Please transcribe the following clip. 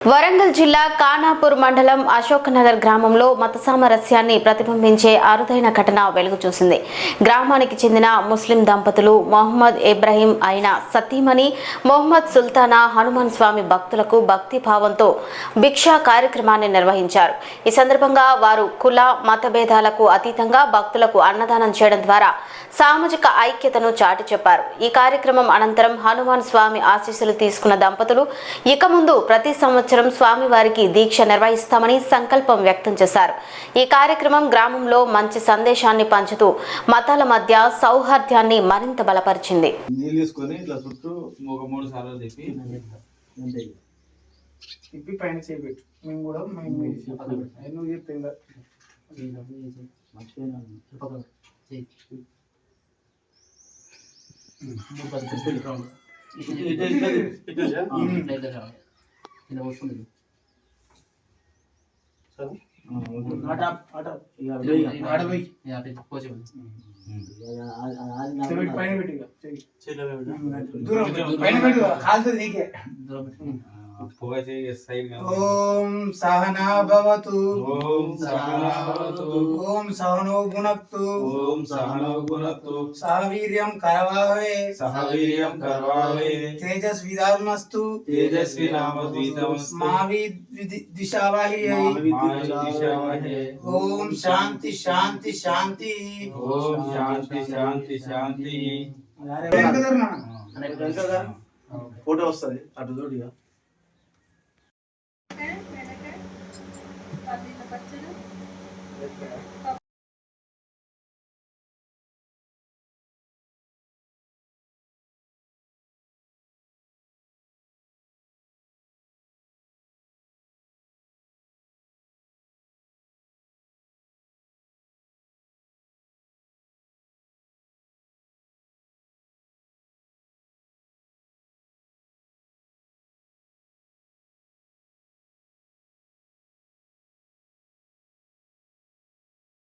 వరంగల్ జిల్లా ఖానాపూర్ మండలం అశోక్నగర్ గ్రామంలో మత సామరస్యాన్ని ప్రతిబింబించే అరుదైన ఘటన వెలుగు చూసింది. గ్రామానికి చెందిన ముస్లిం దంపతులు మొహమ్మద్ ఇబ్రాహీం అయిన సతీమణి మొహమ్మద్ సుల్తానా హనుమాన్ స్వామి భక్తులకు భక్తి భావంతో భిక్షా కార్యక్రమాన్ని నిర్వహించారు. ఈ సందర్భంగా వారు కుల మత భేదాలకు అతీతంగా భక్తులకు అన్నదానం చేయడం ద్వారా సామాజిక ఐక్యతను చాటి చెప్పారు. ఈ కార్యక్రమం అనంతరం హనుమాన్ స్వామి ఆశీస్సులు తీసుకున్న దంపతులు ఇక ముందు ప్రతి సంవత్సరం స్వామివారికి దీక్ష నిర్వహిస్తామని సంకల్పం వ్యక్తం చేశారు. ఈ కార్యక్రమం గ్రామంలో మంచి సందేశాన్ని పంచుతూ మతాల మధ్య సౌహార్ద్యాన్ని మరింత బలపరిచింది. ఓం సహనా భవతు ఓం సహనో భునక్తు సహవీర్యం కరవావహై తేజస్వినామస్తు మా విద్విషావహై. ఓం శాంతి శాంతి శాంతి. ఫోటో వస్తుంది అటు చూడిగా.